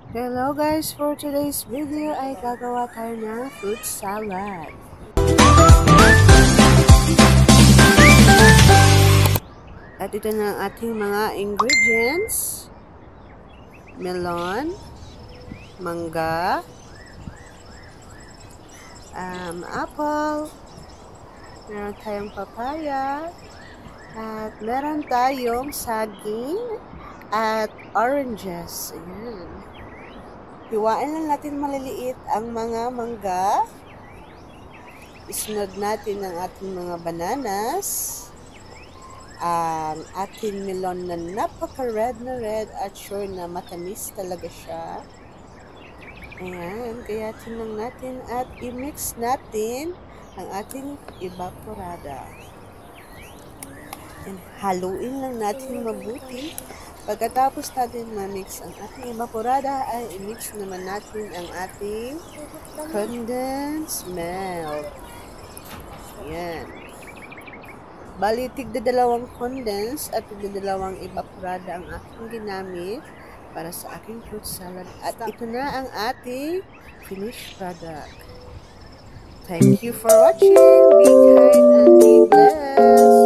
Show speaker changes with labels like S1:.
S1: Hello guys, for today's video ay gagawa tayo ng fruit salad. At ito na ang ating mga ingredients. Melon, mangga, apple, meron tayong papaya, at meron tayong saging at oranges. Ayan. Hiwain lang natin maliliit ang mga mangga. Isunod natin ang ating mga bananas. Ang ating melon na napaka-red na red at sure na matamis talaga siya. Ayan, kaya tinang natin at i-mix natin ang ating evaporada. And haluin lang natin mabuti. Pagkatapos natin ma-mix ang ating evaporada, ay i-mix naman natin ang ating condensed milk. Ayan. Bali, tigdadalawang condensed at tigdadalawang evaporada ang aking ginamit para sa aking fruit salad. At ito na ang ating finished product. Thank you for watching. Be kind and be blessed.